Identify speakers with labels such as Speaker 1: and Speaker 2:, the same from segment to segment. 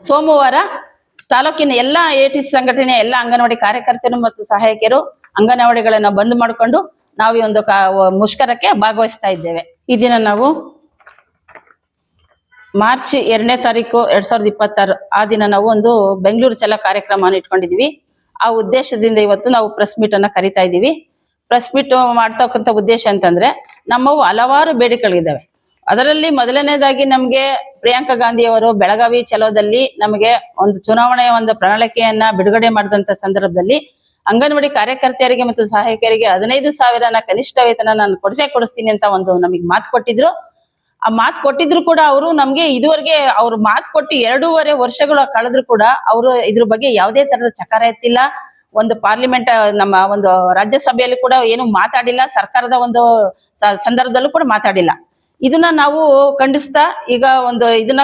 Speaker 1: ಸೋಮವಾರ ತಾಲೂಕಿನ ಎಲ್ಲ ATC ಸಂಘಟನೆ ಎಲ್ಲ ಅಂಗನವಾಡಿ ಕಾರ್ಯಕರ್ತರು ಮತ್ತು ಸಹಾಯಕಿಯರು ಅಂಗನವಾಡಿಗಳನ್ನ ಬಂದ್ ಮಾಡಿಕೊಂಡು ನಾವು ಈ ಒಂದು ಮುಷ್ಕರಕ್ಕೆ ಭಾಗವಹಿಸ್ತಾ ಇದ್ದೇವೆ. ಈ ದಿನ ನಾವು ಮಾರ್ಚ್ 2ನೇ ತಾರೀಕು 2026 ಆ ದಿನ ನಾವು ಒಂದು ಬೆಂಗಳೂರು ಚಲೋ ಕಾರ್ಯಕ್ರಮವನ್ನು ಇಟ್ಕೊಂಡಿದ್ವಿ. ಆ ಉದ್ದೇಶದಿಂದ ಇವತ್ತು ನಾವು ಪ್ರೆಸ್ ಮೀಟ್ ಅನ್ನ ಕರಿತಾ ಇದ್ದೀವಿ. ಪ್ರೆಸ್ ಮೀಟ್ ಮಾಡ್ತಕ್ಕಂಥ ಉದ್ದೇಶ ಅಂತಂದ್ರೆ ನಮ್ಮವು ಹಲವಾರು ಬೇಡಿಕೆಗಳಿದ್ದಾವೆ. ಅದರಲ್ಲಿ ಮೊದಲನೇದಾಗಿ ನಮ್ಗೆ ಪ್ರಿಯಾಂಕಾ ಗಾಂಧಿ ಅವರು ಬೆಳಗಾವಿ ಚಲೋದಲ್ಲಿ ನಮಗೆ ಒಂದು ಚುನಾವಣೆಯ ಒಂದು ಪ್ರಣಾಳಿಕೆಯನ್ನ ಬಿಡುಗಡೆ ಮಾಡಿದಂತ ಸಂದರ್ಭದಲ್ಲಿ ಅಂಗನವಾಡಿ ಕಾರ್ಯಕರ್ತೆಯರಿಗೆ ಮತ್ತು ಸಹಾಯಕರಿಗೆ 15,000 ಕನಿಷ್ಠ ವೇತನ ನಾನು ಕೊಡಿಸ್ತೀನಿ ಅಂತ ಒಂದು ನಮಗೆ ಮಾತು ಕೊಟ್ಟಿದ್ರು. ಆ ಮಾತು ಕೊಟ್ಟಿದ್ರು ಕೂಡ ಅವರು ನಮ್ಗೆ ಇದುವರೆಗೆ ಅವ್ರು ಮಾತು ಕೊಟ್ಟು 2.5 ವರ್ಷಗಳು ಕಳೆದ್ರು ಕೂಡ ಅವರು ಇದ್ರ ಬಗ್ಗೆ ಯಾವುದೇ ತರದ ಚಕಾರ ಎತ್ತಿಲ್ಲ. ಒಂದು ಪಾರ್ಲಿಮೆಂಟ್ ನಮ್ಮ ಒಂದು ರಾಜ್ಯಸಭೆಯಲ್ಲಿ ಕೂಡ ಏನು ಮಾತಾಡಿಲ್ಲ. ಸರ್ಕಾರದ ಒಂದು ಸಂದರ್ಭದಲ್ಲೂ ಕೂಡ ಮಾತಾಡಿಲ್ಲ. ಇದನ್ನ ನಾವು ಖಂಡಿಸ್ತಾ ಈಗ ಒಂದು ಇದನ್ನ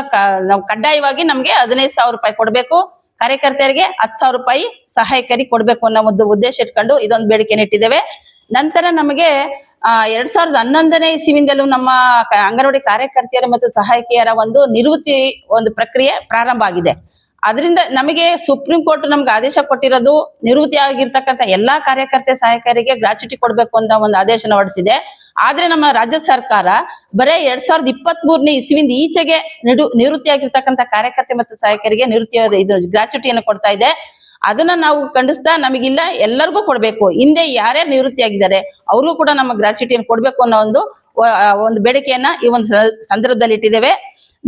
Speaker 1: ನಾವು ಕಡ್ಡಾಯವಾಗಿ ನಮ್ಗೆ 15,000 ರೂಪಾಯಿ ಕೊಡ್ಬೇಕು, ಕಾರ್ಯಕರ್ತೆಯರಿಗೆ 10,000 ರೂಪಾಯಿ ಸಹಾಯಕರಿಗೆ ಕೊಡ್ಬೇಕು ಅನ್ನೋ ಒಂದು ಉದ್ದೇಶ ಇಟ್ಕೊಂಡು ಇದೊಂದು ಬೇಡಿಕೆನ ಇಟ್ಟಿದ್ದೇವೆ. ನಂತರ ನಮಗೆ 2011ನೇ ಇಸವಿಯಿಂದಲೂ ನಮ್ಮ ಅಂಗನವಾಡಿ ಕಾರ್ಯಕರ್ತೆಯರ ಮತ್ತು ಸಹಾಯಕಿಯರ ಒಂದು ನಿವೃತ್ತಿ ಒಂದು ಪ್ರಕ್ರಿಯೆ ಪ್ರಾರಂಭ ಆಗಿದೆ. ಅದರಿಂದ ನಮಗೆ ಸುಪ್ರೀಂ ಕೋರ್ಟ್ ನಮ್ಗೆ ಆದೇಶ ಕೊಟ್ಟಿರೋದು ನಿವೃತ್ತಿ ಆಗಿರ್ತಕ್ಕಂಥ ಎಲ್ಲಾ ಕಾರ್ಯಕರ್ತೆ ಸಹಾಯಕರಿಗೆ ಗ್ರಾಚ್ಯುಟಿ ಕೊಡ್ಬೇಕು ಅಂತ ಒಂದು ಆದೇಶನ ಹೊರಡಿಸಿದೆ. ಆದ್ರೆ ನಮ್ಮ ರಾಜ್ಯ ಸರ್ಕಾರ ಬರೇ 2023ನೇ ಇಸವಿಯಿಂದ ಈಚೆಗೆ ನಿವೃತ್ತಿ ಆಗಿರ್ತಕ್ಕಂಥ ಕಾರ್ಯಕರ್ತೆ ಮತ್ತು ಸಹಾಯಕರಿಗೆ ಇದು ಗ್ರಾಚ್ಯುಟಿಯನ್ನು ಕೊಡ್ತಾ ಇದೆ. ಅದನ್ನ ನಾವು ಖಂಡಿಸ್ತಾ ನಮಗಿಲ್ಲ, ಎಲ್ಲರಿಗೂ ಕೊಡ್ಬೇಕು. ಹಿಂದೆ ಯಾರ್ಯಾರು ನಿವೃತ್ತಿ ಆಗಿದ್ದಾರೆ ಅವ್ರಿಗೂ ಕೂಡ ನಮ್ಮ ಗ್ರಾಚ್ಯುಟಿಯನ್ನು ಕೊಡ್ಬೇಕು ಅನ್ನೋ ಒಂದು ಬೇಡಿಕೆಯನ್ನ ಈ ಒಂದು ಸಂದರ್ಭದಲ್ಲಿ ಇಟ್ಟಿದ್ದೇವೆ.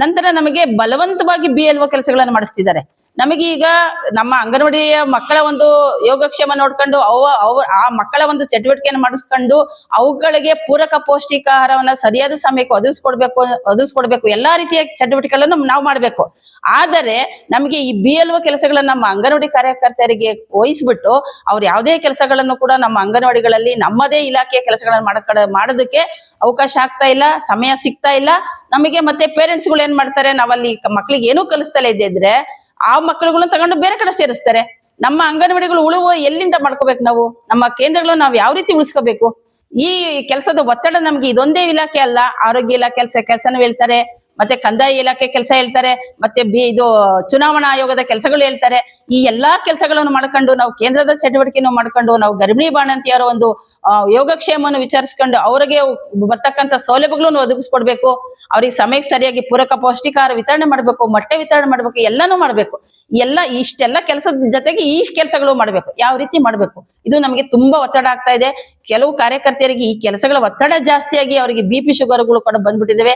Speaker 1: ನಂತರ ನಮಗೆ ಬಲವಂತವಾಗಿ BLO ಕೆಲಸಗಳನ್ನು ಮಾಡಿಸ್ತಿದ್ದಾರೆ. ನಮಗೆ ಈಗ ನಮ್ಮ ಅಂಗನವಾಡಿಯ ಮಕ್ಕಳ ಒಂದು ಯೋಗಕ್ಷೇಮ ನೋಡ್ಕೊಂಡು ಆ ಮಕ್ಕಳ ಒಂದು ಚಟುವಟಿಕೆಯನ್ನು ಮಾಡಿಸ್ಕೊಂಡು ಅವುಗಳಿಗೆ ಪೂರಕ ಪೌಷ್ಟಿಕಾಹಾರವನ್ನ ಸರಿಯಾದ ಸಮಯಕ್ಕೆ ಒದಗಿಸ್ಕೊಡ್ಬೇಕು. ಎಲ್ಲಾ ರೀತಿಯ ಚಟುವಟಿಕೆಗಳನ್ನು ನಾವು ಮಾಡ್ಬೇಕು. ಆದರೆ ನಮಗೆ ಈ BLO ಕೆಲಸಗಳನ್ನ ನಮ್ಮ ಅಂಗನವಾಡಿ ಕಾರ್ಯಕರ್ತರಿಗೆ ವಹಿಸ್ಬಿಟ್ಟು ಅವ್ರು ಯಾವುದೇ ಕೆಲಸಗಳನ್ನು ಕೂಡ ನಮ್ಮ ಅಂಗನವಾಡಿಗಳಲ್ಲಿ ನಮ್ಮದೇ ಇಲಾಖೆಯ ಕೆಲಸಗಳನ್ನ ಮಾಡೋದಕ್ಕೆ ಅವಕಾಶ ಆಗ್ತಾ ಇಲ್ಲ, ಸಮಯ ಸಿಗ್ತಾ ಇಲ್ಲ ನಮಗೆ. ಮತ್ತೆ ಪೇರೆಂಟ್ಸ್ಗಳು ಏನ್ ಮಾಡ್ತಾರೆ, ನಾವಲ್ಲಿ ಮಕ್ಳಿಗೆ ಏನೂ ಕಲಿಸ್ತಲೇ ಇದ್ದಿದ್ರೆ ಆ ಮಕ್ಕಳುಗಳನ್ನ ತಗೊಂಡು ಬೇರೆ ಕಡೆ ಸೇರಿಸ್ತಾರೆ. ನಮ್ಮ ಅಂಗನವಾಡಿಗಳು ಉಳುವ ಎಲ್ಲಿಂದ ಮಾಡ್ಕೋಬೇಕು? ನಾವು ನಮ್ಮ ಕೇಂದ್ರಗಳನ್ನ ನಾವು ಯಾವ ರೀತಿ ಉಳಿಸ್ಕೋಬೇಕು? ಈ ಕೆಲಸದ ಒತ್ತಡ ನಮ್ಗೆ ಇದೊಂದೇ ಇಲಾಖೆ ಅಲ್ಲ, ಆರೋಗ್ಯ ಇಲಾಖೆ ಕೆಲಸನೂ ಹೇಳ್ತಾರೆ, ಮತ್ತೆ ಕಂದಾಯ ಇಲಾಖೆ ಕೆಲಸ ಹೇಳ್ತಾರೆ, ಮತ್ತೆ ಇದು ಚುನಾವಣಾ ಆಯೋಗದ ಕೆಲಸಗಳು ಹೇಳ್ತಾರೆ. ಈ ಎಲ್ಲಾ ಕೆಲಸಗಳನ್ನು ಮಾಡ್ಕೊಂಡು ನಾವು ಕೇಂದ್ರದ ಚಟುವಟಿಕೆಯನ್ನು ಮಾಡ್ಕೊಂಡು ನಾವು ಗರ್ಭಿಣಿ ಬಾಣಂತಿಯರ ಒಂದು ಯೋಗಕ್ಷೇಮವನ್ನು ವಿಚಾರಿಸ್ಕೊಂಡು ಅವರಿಗೆ ಬರ್ತಕ್ಕಂಥ ಸೌಲಭ್ಯಗಳನ್ನು ಒದಗಿಸ್ಕೊಡ್ಬೇಕು. ಅವ್ರಿಗೆ ಸಮಯಕ್ಕೆ ಸರಿಯಾಗಿ ಪೂರಕ ಪೌಷ್ಟಿಕಾಹಾರ ವಿತರಣೆ ಮಾಡ್ಬೇಕು, ಮೊಟ್ಟೆ ವಿತರಣೆ ಮಾಡ್ಬೇಕು, ಎಲ್ಲಾನು ಮಾಡ್ಬೇಕು. ಇಷ್ಟೆಲ್ಲ ಕೆಲಸದ ಜೊತೆಗೆ ಈ ಕೆಲಸಗಳು ಮಾಡ್ಬೇಕು. ಯಾವ ರೀತಿ ಮಾಡ್ಬೇಕು? ಇದು ನಮಗೆ ತುಂಬಾ ಒತ್ತಡ ಆಗ್ತಾ ಇದೆ. ಕೆಲವು ಕಾರ್ಯಕರ್ತೆಯರಿಗೆ ಈ ಕೆಲಸಗಳ ಒತ್ತಡ ಜಾಸ್ತಿಯಾಗಿ ಅವರಿಗೆ BP ಶುಗರ್ಗಳು ಕೂಡ ಬಂದ್ಬಿಟ್ಟಿದ್ದೇವೆ.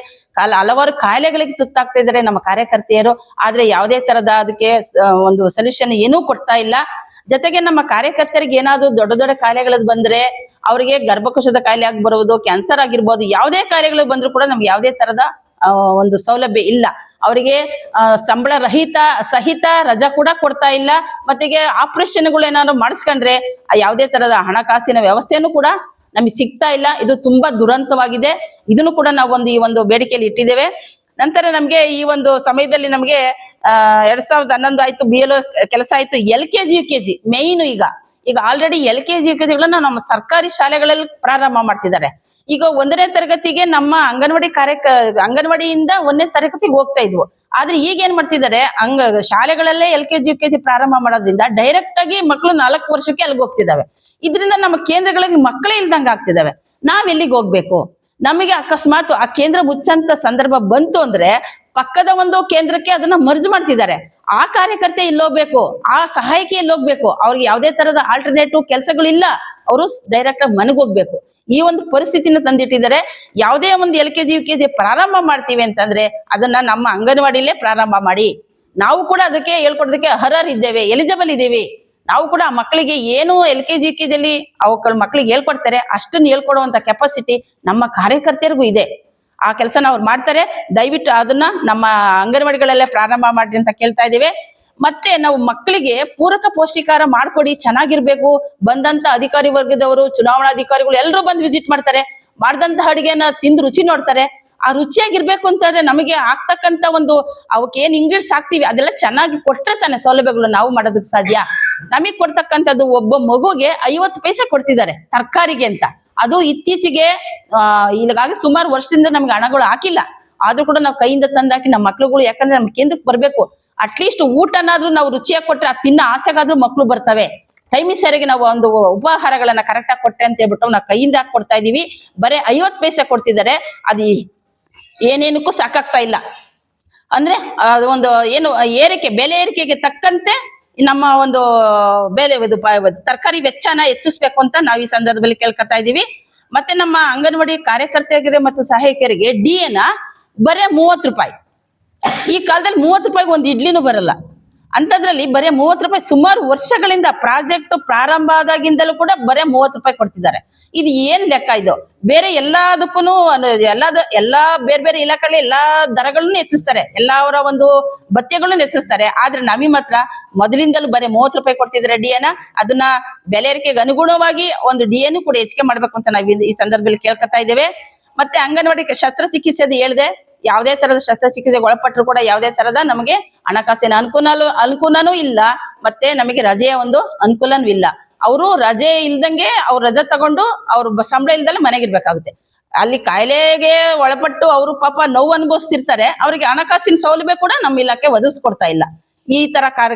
Speaker 1: ಹಲವಾರು ಕಾಯಿಲೆಗಳಿಗೆ ತುತ್ತಾಗ್ತಾ ಇದ್ದಾರೆ ನಮ್ಮ ಕಾರ್ಯಕರ್ತೆಯರು. ಆದ್ರೆ ಯಾವುದೇ ತರದ ಅದಕ್ಕೆ ಒಂದು ಸೊಲ್ಯೂಷನ್ ಏನೂ ಕೊಡ್ತಾ ಇಲ್ಲ. ಜೊತೆಗೆ ನಮ್ಮ ಕಾರ್ಯಕರ್ತರಿಗೆ ಏನಾದ್ರು ದೊಡ್ಡ ಕಾಯಿಲೆಗಳು ಬಂದ್ರೆ ಅವರಿಗೆ ಗರ್ಭಕೋಶದ ಕಾಯಿಲೆ ಆಗ್ಬರ್ಬೋದು, ಕ್ಯಾನ್ಸರ್ ಆಗಿರ್ಬೋದು, ಯಾವುದೇ ಕಾಯಿಲೆಗಳು ಬಂದ್ರು ಕೂಡ ನಮ್ಗೆ ಯಾವುದೇ ತರದ ಒಂದು ಸೌಲಭ್ಯ ಇಲ್ಲ. ಅವರಿಗೆ ಸಂಬಳ ಸಹಿತ ರಜಾ ಕೂಡ ಕೊಡ್ತಾ ಇಲ್ಲ. ಮತ್ತೆಗೆ ಆಪರೇಷನ್ಗಳು ಏನಾದ್ರು ಮಾಡಿಸ್ಕೊಂಡ್ರೆ ಯಾವುದೇ ತರದ ಹಣಕಾಸಿನ ವ್ಯವಸ್ಥೆನೂ ಕೂಡ ನಮಗೆ ಸಿಗ್ತಾ ಇಲ್ಲ. ಇದು ತುಂಬಾ ದುರಂತವಾಗಿದೆ. ಇದನ್ನು ಕೂಡ ನಾವು ಈ ಒಂದು ಬೇಡಿಕೆಯಲ್ಲಿ ಇಟ್ಟಿದ್ದೇವೆ. ನಂತರ ನಮ್ಗೆ ಈ ಒಂದು ಸಮಯದಲ್ಲಿ ನಮ್ಗೆ 2011 ಆಯ್ತು, BLO ಕೆಲಸ ಆಯ್ತು, LKG UKG ಮೇಯ್ನ್ ಈಗ ಆಲ್ರೆಡಿ LKG UKGಗಳನ್ನ ನಮ್ಮ ಸರ್ಕಾರಿ ಶಾಲೆಗಳಲ್ಲಿ ಪ್ರಾರಂಭ ಮಾಡ್ತಿದ್ದಾರೆ. ಈಗ 1ನೇ ತರಗತಿಗೆ ನಮ್ಮ ಅಂಗನವಾಡಿಯಿಂದ 1ನೇ ತರಗತಿಗೆ ಹೋಗ್ತಾ ಇದ್ವು. ಆದ್ರೆ ಈಗ ಏನ್ ಮಾಡ್ತಿದ್ದಾರೆ, ಶಾಲೆಗಳಲ್ಲೇ LKG UKG ಪ್ರಾರಂಭ ಮಾಡೋದ್ರಿಂದ ಡೈರೆಕ್ಟ್ ಆಗಿ ಮಕ್ಕಳು 4 ವರ್ಷಕ್ಕೆ ಅಲ್ಲಿಗೆ ಹೋಗ್ತಿದ್ದಾವೆ. ಇದರಿಂದ ನಮ್ಮ ಕೇಂದ್ರಗಳಿಗೆ ಮಕ್ಕಳೇ ಇಲ್ದಂಗ ಆಗ್ತಿದಾವೆ. ನಾವ್ ಎಲ್ಲಿಗೆ ಹೋಗ್ಬೇಕು? ನಮಗೆ ಅಕಸ್ಮಾತ್ ಆ ಕೇಂದ್ರ ಮುಚ್ಚಂತ ಸಂದರ್ಭ ಬಂತು ಅಂದ್ರೆ ಪಕ್ಕದ ಒಂದು ಕೇಂದ್ರಕ್ಕೆ ಅದನ್ನ ಮರ್ಜ್ ಮಾಡ್ತಿದ್ದಾರೆ. ಆ ಕಾರ್ಯಕರ್ತೆ ಇಲ್ಲೋಗ್ಬೇಕು, ಆ ಸಹಾಯಕಿ ಎಲ್ಲೋಗ್ಬೇಕು, ಅವ್ರಿಗೆ ಯಾವುದೇ ತರದ ಆಲ್ಟರ್ನೇಟಿವ್ ಕೆಲಸಗಳಿಲ್ಲ. ಅವರು ಡೈರೆಕ್ಟ್ ಆಗಿ ಮನೆಗೆ ಹೋಗ್ಬೇಕು. ಈ ಒಂದು ಪರಿಸ್ಥಿತಿನ ತಂದಿಟ್ಟಿದ್ದಾರೆ. ಯಾವುದೇ ಒಂದು LKG UKG ಪ್ರಾರಂಭ ಮಾಡ್ತೀವಿ ಅಂತಂದ್ರೆ ಅದನ್ನ ನಮ್ಮ ಅಂಗನವಾಡಿಲೇ ಪ್ರಾರಂಭ ಮಾಡಿ. ನಾವು ಕೂಡ ಅದಕ್ಕೆ ಹೇಳ್ಕೊಡೋದಕ್ಕೆ ಅರ್ಹರಿದ್ದೇವೆ, ಎಲಿಜಿಬಲ್ ಇದ್ದೀವಿ. ನಾವು ಕೂಡ ಆ ಮಕ್ಕಳಿಗೆ ಏನು LKG UKG ಅಲ್ಲಿ ಮಕ್ಕಳಿಗೆ ಹೇಳ್ಕೊಡ್ತಾರೆ ಅಷ್ಟನ್ನು ಹೇಳ್ಕೊಡುವಂತ ಕೆಪಾಸಿಟಿ ನಮ್ಮ ಕಾರ್ಯಕರ್ತೆಯರಿಗೂ ಇದೆ. ಆ ಕೆಲಸನ ಅವ್ರು ಮಾಡ್ತಾರೆ. ದಯವಿಟ್ಟು ಅದನ್ನ ನಮ್ಮ ಅಂಗನವಾಡಿಗಳಲ್ಲೇ ಪ್ರಾರಂಭ ಮಾಡ್ರಿ ಅಂತ ಕೇಳ್ತಾ ಇದ್ದೀವಿ. ಮತ್ತೆ ನಾವು ಮಕ್ಕಳಿಗೆ ಪೂರಕ ಪೌಷ್ಟಿಕಾಹಾರ ಮಾಡ್ಕೊಡಿ, ಚೆನ್ನಾಗಿರ್ಬೇಕು. ಬಂದಂತ ಅಧಿಕಾರಿ ವರ್ಗದವರು, ಚುನಾವಣಾಧಿಕಾರಿಗಳು ಎಲ್ಲರೂ ಬಂದು ವಿಸಿಟ್ ಮಾಡ್ತಾರೆ. ಮಾಡಿದಂತ ಅಡಿಗೆನ ತಿಂದು ರುಚಿ ನೋಡ್ತಾರೆ. ಆ ರುಚಿಯಾಗಿರ್ಬೇಕು ಅಂತಂದ್ರೆ ನಮಗೆ ಆಗ್ತಕ್ಕಂತ ಒಂದು ಅವಕ್ಕೆ ಏನ್ ಇಂಗ್ರೀಡಿಯೆಂಟ್ಸ್ ಹಾಕ್ತಿವಿ ಅದೆಲ್ಲ ಚೆನ್ನಾಗಿ ಕೊಟ್ಟರೆ ತಾನೆ ಸೌಲಭ್ಯಗಳು ನಾವು ಮಾಡೋದಕ್ಕೆ ಸಾಧ್ಯ. ನಮಗೆ ಕೊಡ್ತಕ್ಕಂಥದ್ದು ಒಬ್ಬ ಮಗುಗೆ 50 ಪೈಸೆ ಕೊಡ್ತಿದ್ದಾರೆ ತರಕಾರಿಗೆ ಅಂತ. ಅದು ಇತ್ತೀಚೆಗೆ ಈಗಾಗಲೇ ಸುಮಾರು ವರ್ಷದಿಂದ ನಮ್ಗೆ ಹಣಗಳು ಹಾಕಿಲ್ಲ. ಆದ್ರೂ ಕೂಡ ನಾವು ಕೈಯಿಂದ ತಂದಾಕಿ ನಮ್ಮ ಮಕ್ಳುಗಳು, ಯಾಕಂದ್ರೆ ನಮ್ ಕೇಂದ್ರಕ್ಕೆ ಬರ್ಬೇಕು, ಅಟ್ಲೀಸ್ಟ್ ಊಟನಾದ್ರೂ ನಾವು ರುಚಿಯಾಗಿ ಕೊಟ್ರೆ ಆ ತಿನ್ನ ಆಸೆಗಾದ್ರೂ ಮಕ್ಳು ಬರ್ತವೆ. ಟೈಮಿಗೆ ಸರಿಯಾಗಿ ನಾವು ಒಂದು ಉಪಹಾರಗಳನ್ನ ಕರೆಕ್ಟ್ ಆಗಿ ಕೊಟ್ಟೆ ಅಂತ ಹೇಳ್ಬಿಟ್ಟು ನಾವು ಕೈಯಿಂದ ಹಾಕಿ ಕೊಡ್ತಾ ಇದೀವಿ. ಬರೀ 50 ಪೈಸೆ ಕೊಡ್ತಿದ್ದಾರೆ, ಅದು ಏನೇನಕ್ಕೂ ಸಾಕಾಗ್ತಾ ಇಲ್ಲ. ಅಂದ್ರೆ ಅದು ಒಂದು ಏನು ಬೆಲೆ ಏರಿಕೆಗೆ ತಕ್ಕಂತೆ ನಮ್ಮ ಒಂದು ಬೆಲೆ ತರಕಾರಿ ವೆಚ್ಚನ ಹೆಚ್ಚಿಸ್ಬೇಕು ಅಂತ ನಾವು ಈ ಸಂದರ್ಭದಲ್ಲಿ ಕೇಳ್ಕೊತಾ ಇದೀವಿ. ಮತ್ತೆ ನಮ್ಮ ಅಂಗನವಾಡಿ ಕಾರ್ಯಕರ್ತೆಯರಿಗೆ ಮತ್ತು ಸಹಾಯಕಿಯರಿಗೆ DA ಬರೇ 30 ರೂಪಾಯಿ. ಈ ಕಾಲದಲ್ಲಿ 30 ರೂಪಾಯಿಗೆ ಒಂದು ಇಡ್ಲಿನೂ ಬರಲ್ಲ. ಅಂತದ್ರಲ್ಲಿ ಬರೇ 30 ರೂಪಾಯಿ ಸುಮಾರು ವರ್ಷಗಳಿಂದ ಪ್ರಾಜೆಕ್ಟ್ ಪ್ರಾರಂಭ ಆದಾಗಿಂದಲೂ ಕೂಡ ಬರೇ 30 ರೂಪಾಯಿ ಕೊಡ್ತಿದ್ದಾರೆ. ಇದು ಏನ್ ಲೆಕ್ಕ ಇದು? ಬೇರೆ ಎಲ್ಲದಕ್ಕೂ ಎಲ್ಲಾ ಬೇರೆ ಬೇರೆ ಇಲಾಖೆಯಲ್ಲಿ ಎಲ್ಲಾ ದರಗಳನ್ನು ಹೆಚ್ಚಿಸ್ತಾರೆ, ಎಲ್ಲವರ ಒಂದು ಭತ್ಯೆಗಳನ್ನು ಹೆಚ್ಚಿಸ್ತಾರೆ. ಆದ್ರೆ ನಮಗೆ ಮಾತ್ರ ಮೊದಲಿಂದಲೂ ಬರೇ 30 ರೂಪಾಯಿ ಕೊಡ್ತಿದ್ದಾರೆ DA. ಅದನ್ನ ಬೆಲೆ ಏರಿಕೆಗೆ ಅನುಗುಣವಾಗಿ ಒಂದು DA ಕೂಡ ಹೆಚ್ಚಿಗೆ ಮಾಡ್ಬೇಕು ಅಂತ ನಾವು ಈ ಸಂದರ್ಭದಲ್ಲಿ ಕೇಳ್ಕೊತಾ ಇದ್ದೇವೆ. ಮತ್ತೆ ಅಂಗನವಾಡಿ ಶಸ್ತ್ರಚಿಕಿತ್ಸೆದು ಹೇಳಿದೆ, ಯಾವುದೇ ತರದ ಶಸ್ತ್ರಚಿಕಿತ್ಸೆಗೆ ಒಳಪಟ್ಟರು ಕೂಡ ಯಾವುದೇ ತರದ ನಮಗೆ ಹಣಕಾಸಿನ ಅನುಕೂಲನೂ ಇಲ್ಲ, ಮತ್ತೆ ನಮಗೆ ರಜೆಯ ಒಂದು ಅನುಕೂಲನೂ ಇಲ್ಲ. ಅವರು ರಜೆ ಇಲ್ದಂಗೆ ಅವ್ರು ರಜೆ ತಗೊಂಡು ಅವ್ರು ಸಂಬಳ ಇಲ್ದಲ್ಲ ಮನೆಗಿರ್ಬೇಕಾಗುತ್ತೆ. ಅಲ್ಲಿ ಕಾಯಿಲೆಗೆ ಒಳಪಟ್ಟು ಅವರು ಪಾಪ ನೋವು ಅನುಭವಿಸ್ತಿರ್ತಾರೆ. ಅವರಿಗೆ ಹಣಕಾಸಿನ ಸೌಲಭ್ಯ ಕೂಡ ನಮ್ಮ ಇಲಾಖೆ ಒದಗಿಸ್ಕೊಡ್ತಾ ಇಲ್ಲ. ಈ ತರ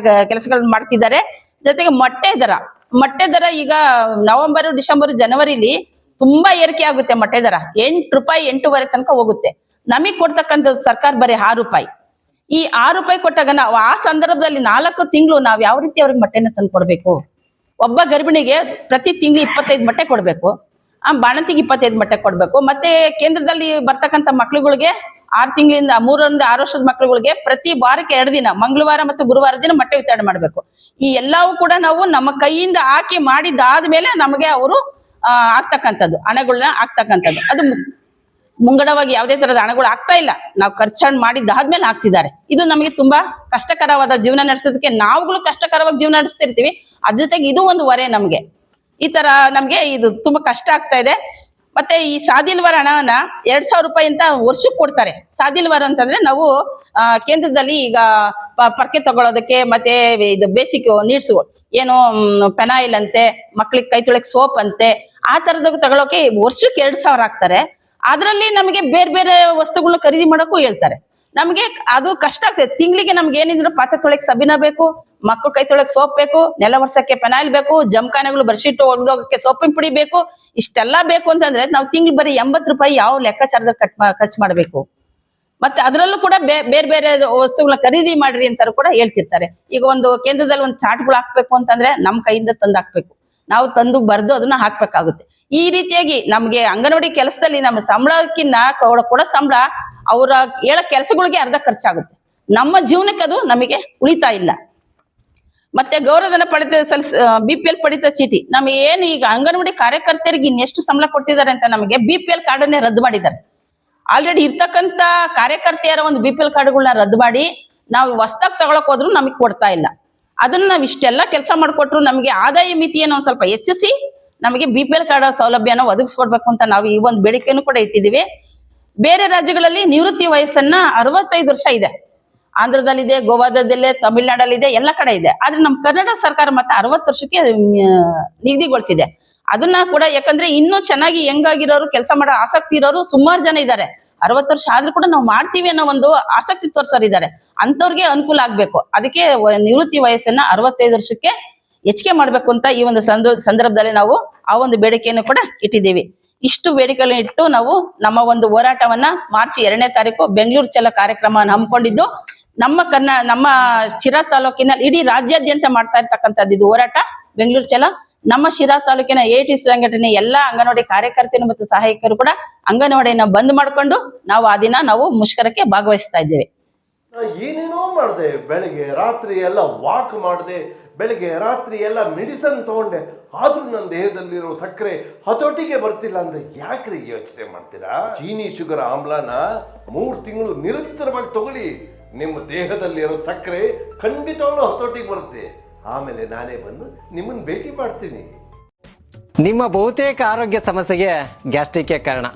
Speaker 1: ಕೆಲಸಗಳನ್ನ ಮಾಡ್ತಿದ್ದಾರೆ. ಜೊತೆಗೆ ಮೊಟ್ಟೆ ದರ ಈಗ ನವೆಂಬರ್, ಡಿಸೆಂಬರ್, ಜನವರಿಲಿ ತುಂಬಾ ಏರಿಕೆ ಆಗುತ್ತೆ. ಮೊಟ್ಟೆ ದರ 8 ರೂಪಾಯಿ 8.5 ತನಕ ಹೋಗುತ್ತೆ. ನಮಗ್ ಕೊಡ್ತಕ್ಕಂಥದ್ದು ಸರ್ಕಾರ ಬರೀ 6 ರೂಪಾಯಿ. ಈ 6 ರೂಪಾಯಿ ಕೊಟ್ಟಾಗ ನಾವು ಆ ಸಂದರ್ಭದಲ್ಲಿ 4 ತಿಂಗಳು ನಾವು ಯಾವ ರೀತಿ ಅವ್ರಿಗೆ ಮೊಟ್ಟೆನ ತಂದು ಕೊಡ್ಬೇಕು? ಒಬ್ಬ ಗರ್ಭಿಣಿಗೆ ಪ್ರತಿ ತಿಂಗಳು 25 ಮೊಟ್ಟೆ ಕೊಡ್ಬೇಕು, ಆ ಬಾಣಂತಿಗೆ 25 ಮೊಟ್ಟೆ ಕೊಡ್ಬೇಕು. ಮತ್ತೆ ಕೇಂದ್ರದಲ್ಲಿ ಬರ್ತಕ್ಕಂಥ ಮಕ್ಳುಗಳಿಗೆ 6 ತಿಂಗಳಿಂದ 3 ರಿಂದ 6 ವರ್ಷದ ಮಕ್ಳುಗಳಿಗೆ ಪ್ರತಿ ವಾರಕ್ಕೆ 2 ದಿನ, ಮಂಗಳವಾರ ಮತ್ತು ಗುರುವಾರ ದಿನ ಮೊಟ್ಟೆ ವಿತರಣೆ ಮಾಡ್ಬೇಕು. ಈ ಎಲ್ಲವೂ ಕೂಡ ನಾವು ನಮ್ಮ ಕೈಯಿಂದ ಹಾಕಿ ಮಾಡಿದಾದ್ಮೇಲೆ ನಮಗೆ ಅವರು ಆಗ್ತಕ್ಕಂಥದ್ದು ಹಣಗಳನ್ನ ಆಗ್ತಕ್ಕಂಥದ್ದು. ಅದು ಮುಂಗಡವಾಗಿ ಯಾವುದೇ ತರದ ಹಣಗಳು ಆಗ್ತಾ ಇಲ್ಲ, ನಾವು ಖರ್ಚು ಮಾಡಿದ್ದಾದ್ಮೇಲೆ ಹಾಕ್ತಿದ್ದಾರೆ. ಇದು ನಮಗೆ ತುಂಬಾ ಕಷ್ಟಕರವಾದ ಜೀವನ ನಡೆಸೋದಕ್ಕೆ, ನಾವುಗಳು ಕಷ್ಟಕರವಾಗಿ ಜೀವನ ನಡೆಸ್ತಿರ್ತೀವಿ, ಅದ್ರ ಜೊತೆಗೆ ಇದು ಒಂದು ಹೊರೆ ನಮ್ಗೆ. ಈ ತರ ನಮ್ಗೆ ಇದು ತುಂಬಾ ಕಷ್ಟ ಆಗ್ತಾ ಇದೆ. ಮತ್ತೆ ಈ ಸಾದಿಲ್ವಾರ ಹಣವನ್ನ 2000 ರೂಪಾಯಿ ಅಂತ ವರ್ಷಕ್ಕೆ ಕೊಡ್ತಾರೆ. ಸಾದಿಲ್ವಾರ ಅಂತಂದ್ರೆ ನಾವು ಕೇಂದ್ರದಲ್ಲಿ ಈಗ ಪರ್ಕೆ ತಗೊಳ್ಳೋದಕ್ಕೆ, ಮತ್ತೆ ಇದು ಬೇಸಿಕ್ ನೀಡ್ಸ್ ಏನು ಪೆನಾಯಿಲ್ ಅಂತೆ, ಮಕ್ಳಿಗೆ ಕೈ ತೊಳೆಕ್ ಸೋಪ್ ಅಂತೆ, ಆ ತರದಾಗ ತಗೊಳ್ಳೋಕೆ ವರ್ಷಕ್ಕೆ 2000 ಹಾಕ್ತಾರೆ. ಅದ್ರಲ್ಲಿ ನಮಗೆ ಬೇರೆ ಬೇರೆ ವಸ್ತುಗಳನ್ನ ಖರೀದಿ ಮಾಡೋಕ್ಕೂ ಹೇಳ್ತಾರೆ. ನಮ್ಗೆ ಅದು ಕಷ್ಟ ಆಗ್ತದೆ. ತಿಂಗಳಿಗೆ ನಮ್ಗೆ ಏನಿದ್ರು ಪಾತ್ರೆ ತೊಳೆಕ್ ಸಬಿನ ಬೇಕು, ಮಕ್ಕಳು ಕೈ ತೊಳೆಕ್ ಸೋಪ್ ಬೇಕು, ನೆಲ ಒರ್ಸಕ್ಕೆ ಪೆನಾಯಿಲ್ ಬೇಕು, ಜಮಖಾನೆಗಳು ಬೆಡ್ಶೀಟ್ ಒಗೆದೋಗಕ್ಕೆ ಸೋಪಿನ ಪುಡಿ ಬೇಕು. ಇಷ್ಟೆಲ್ಲಾ ಬೇಕು ಅಂತಂದ್ರೆ ನಾವು ತಿಂಗ್ಳು ಬರೀ 80 ರೂಪಾಯಿ ಯಾವ ಲೆಕ್ಕಾಚಾರದಲ್ಲಿ ಖರ್ಚು ಮಾಡ್ಬೇಕು. ಮತ್ತೆ ಅದರಲ್ಲೂ ಕೂಡ ಬೇರೆ ಬೇರೆ ವಸ್ತುಗಳನ್ನ ಖರೀದಿ ಮಾಡ್ರಿ ಅಂತಾರು ಕೂಡ ಹೇಳ್ತಿರ್ತಾರೆ. ಈಗ ಒಂದು ಕೇಂದ್ರದಲ್ಲಿ ಒಂದು ಚಾಟ್ಗಳು ಹಾಕ್ಬೇಕು ಅಂತಂದ್ರೆ ನಮ್ ಕೈಯಿಂದ ತಂದು ಹಾಕ್ಬೇಕು, ನಾವು ತಂದು ಬರ್ದು ಅದನ್ನ ಹಾಕ್ಬೇಕಾಗುತ್ತೆ. ಈ ರೀತಿಯಾಗಿ ನಮ್ಗೆ ಅಂಗನವಾಡಿ ಕೆಲಸದಲ್ಲಿ ನಮ್ಮ ಸಂಬಳಕ್ಕಿನ್ನ ಕೊಡೋ ಸಂಬಳ ಅವರ ಹೇಳೋ ಕೆಲಸಗಳಿಗೆ ಅರ್ಧ ಖರ್ಚಾಗುತ್ತೆ. ನಮ್ಮ ಜೀವನಕ್ಕೆ ಅದು ನಮಗೆ ಉಳಿತಾ ಇಲ್ಲ. ಮತ್ತೆ ಗೌರವಧನ BPL ಪಡಿತ ಚೀಟಿ ನಮಗೆ ಏನು ಈಗ ಅಂಗನವಾಡಿ ಕಾರ್ಯಕರ್ತೆಯರಿಗೆ ಇನ್ನೆಷ್ಟು ಸಂಬಳ ಕೊಡ್ತಿದ್ದಾರೆ ಅಂತ ನಮಗೆ BPL ಕಾರ್ಡನ್ನೇ ರದ್ದು ಮಾಡಿದ್ದಾರೆ. ಆಲ್ರೆಡಿ ಇರ್ತಕ್ಕಂಥ ಕಾರ್ಯಕರ್ತೆಯರ ಒಂದು BPL ಕಾರ್ಡ್ಗಳನ್ನ ರದ್ದು ಮಾಡಿ ನಾವು ಹೊಸ್ದಾಗಿ ತಗೊಳಕ್ ಹೋದ್ರು ನಮಗೆ ಕೊಡ್ತಾ ಇಲ್ಲ. ಅದನ್ನ ನಾವು ಇಷ್ಟೆಲ್ಲ ಕೆಲಸ ಮಾಡಿಕೊಟ್ರು ನಮಗೆ ಆದಾಯ ಮಿತಿಯನ್ನು ಒಂದ್ ಸ್ವಲ್ಪ ಹೆಚ್ಚಿಸಿ ನಮಗೆ BPL ಕಾರ್ಡ್ ಸೌಲಭ್ಯನ ಒದಗಿಸ್ಕೊಡ್ಬೇಕು ಅಂತ ನಾವು ಈ ಒಂದು ಬೇಡಿಕೆಯನ್ನು ಕೂಡ ಇಟ್ಟಿದ್ದೀವಿ. ಬೇರೆ ರಾಜ್ಯಗಳಲ್ಲಿ ನಿವೃತ್ತಿ ವಯಸ್ಸನ್ನ 65 ವರ್ಷ ಇದೆ. ಆಂಧ್ರದಲ್ಲಿದೆ, ಗೋವಾದಲ್ಲಿದೆ, ತಮಿಳ್ನಾಡಲ್ಲಿದೆ, ಎಲ್ಲ ಕಡೆ ಇದೆ. ಆದ್ರೆ ನಮ್ಮ ಕರ್ನಾಟಕ ಸರ್ಕಾರ ಮತ್ತೆ 60 ವರ್ಷಕ್ಕೆ ನಿಗದಿಗೊಳಿಸಿದೆ. ಅದನ್ನ ಕೂಡ ಯಾಕಂದ್ರೆ ಇನ್ನೂ ಚೆನ್ನಾಗಿ ಹೆಂಗಾಗಿರೋರು, ಕೆಲಸ ಮಾಡೋ ಆಸಕ್ತಿ ಇರೋರು ಸುಮಾರು ಜನ ಇದ್ದಾರೆ. 60 ವರ್ಷ ಆದ್ರೂ ಕೂಡ ನಾವು ಮಾಡ್ತೀವಿ ಅನ್ನೋ ಒಂದು ಆಸಕ್ತಿ ತೋರ್ಸೋರು ಇದ್ದಾರೆ. ಅಂತವ್ರಿಗೆ ಅನುಕೂಲ ಆಗ್ಬೇಕು. ಅದಕ್ಕೆ ನಿವೃತ್ತಿ ವಯಸ್ಸನ್ನ 65 ವರ್ಷಕ್ಕೆ ಹೆಚ್ಚಿಗೆ ಮಾಡ್ಬೇಕು ಅಂತ ಈ ಒಂದು ಸಂದರ್ಭದಲ್ಲಿ ನಾವು ಆ ಒಂದು ಬೇಡಿಕೆಯನ್ನು ಕೂಡ ಇಟ್ಟಿದ್ದೀವಿ. ಇಷ್ಟು ಬೇಡಿಕೆಗಳನ್ನು ಇಟ್ಟು ನಾವು ನಮ್ಮ ಒಂದು ಹೋರಾಟವನ್ನ ಮಾರ್ಚ್ 2ನೇ ತಾರೀಕು ಬೆಂಗಳೂರು ಚಲೋ ಕಾರ್ಯಕ್ರಮವನ್ನು ಹಮ್ಮಿಕೊಂಡಿದ್ದು, ನಮ್ಮ ಶಿರಾ ತಾಲೂಕಿನ ಇಡೀ ರಾಜ್ಯಾದ್ಯಂತ ಮಾಡ್ತಾ ಇರ್ತಕ್ಕಂಥದ್ದು ಇದು ಹೋರಾಟ ಬೆಂಗಳೂರು ಚಲೋ. ನಮ್ಮ ಶಿರಾ ತಾಲೂಕಿನ AT ಸಂಘಟನೆ ಎಲ್ಲಾ ಅಂಗನವಾಡಿ ಕಾರ್ಯಕರ್ತರು ಮತ್ತು ಸಹಾಯಕರು ಕೂಡ ಅಂಗನವಾಡಿಯನ್ನ ಬಂದ್ ಮಾಡ್ಕೊಂಡು ನಾವು ಆ ದಿನ ನಾವು ಮುಷ್ಕರಕ್ಕೆ ಭಾಗವಹಿಸ್ತಾ ಇದ್ದೇವೆ.
Speaker 2: ಏನೇನೋ ಮಾಡಿದೆ, ಬೆಳಿಗ್ಗೆ ರಾತ್ರಿ ಎಲ್ಲ ವಾಕ್ ಮಾಡಿದೆ, ಬೆಳಿಗ್ಗೆ ರಾತ್ರಿ ಎಲ್ಲ ಮೆಡಿಸನ್ ತಗೊಂಡೆ, ಆದ್ರೂ ನನ್ನ ದೇಹದಲ್ಲಿರೋ ಸಕ್ಕರೆ ಹತೋಟಿಗೆ ಬರ್ತಿಲ್ಲ ಅಂದ್ರೆ ಯಾಕ್ರಿ ಯೋಚನೆ ಮಾಡ್ತೀರಾ? ಚೀನಿ ಶುಗರ್ ಆಮ್ಲನ 3 ತಿಂಗಳು ನಿರಂತರವಾಗಿ ತಗೊಳ್ಳಿ, ನಿಮ್ಮ ದೇಹದಲ್ಲಿರೋ ಸಕ್ಕರೆ ಖಂಡಿತವಾಗ್ಲೂ ಹತೋಟಿಗೆ ಬರುತ್ತೆ. ಆಮೇಲೆ ನಾನೇ ಬಂದು ನಿಮ್ಮನ್ನು ಭೇಟಿ ಮಾಡ್ತೀನಿ.
Speaker 3: ನಿಮ್ಮ ಬಹುತೇಕ ಆರೋಗ್ಯ ಸಮಸ್ಯೆಗೆ ಗ್ಯಾಸ್ಟ್ರಿಕ್ ಕಾರಣ.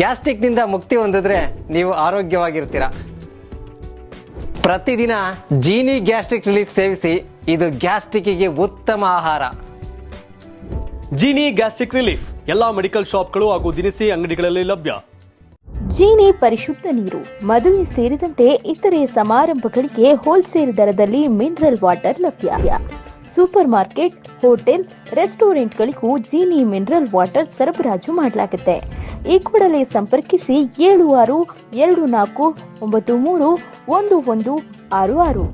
Speaker 3: ಗ್ಯಾಸ್ಟ್ರಿಕ್ ನಿಂದ ಮುಕ್ತಿ ಹೊಂದಿದ್ರೆ ನೀವು ಆರೋಗ್ಯವಾಗಿರ್ತೀರಾ. ಪ್ರತಿದಿನ ಜೀನಿ ಗ್ಯಾಸ್ಟ್ರಿಕ್ ರಿಲೀಫ್ ಸೇವಿಸಿ, ಇದು ಗ್ಯಾಸ್ಟ್ರಿಕ್ಗೆ ಉತ್ತಮ ಆಹಾರ.
Speaker 4: ಜೀನಿ ಗ್ಯಾಸ್ಟ್ರಿಕ್ ರಿಲೀಫ್ ಎಲ್ಲಾ ಮೆಡಿಕಲ್ ಶಾಪ್ಗಳು ಹಾಗೂ ದಿನಸಿ ಅಂಗಡಿಗಳಲ್ಲಿ ಲಭ್ಯ. ಜೀನಿ ಪರಿಶುದ್ಧ ನೀರು, ಮದುವೆ ಸೇರಿದಂತೆ ಇತರೆ ಸಮಾರಂಭಗಳಿಗೆ ಹೋಲ್ಸೇಲ್ ದರದಲ್ಲಿ ಮಿನರಲ್ ವಾಟರ್ ಲಭ್ಯ. ಸೂಪರ್ ಮಾರ್ಕೆಟ್, ಹೋಟೆಲ್, ರೆಸ್ಟೋರೆಂಟ್ಗಳಿಗೂ ಜೀನಿ ಮಿನರಲ್ ವಾಟರ್ ಸರಬರಾಜು ಮಾಡಲಾಗುತ್ತೆ. ಈ ಕೂಡಲೇ ಸಂಪರ್ಕಿಸಿ 7624931166.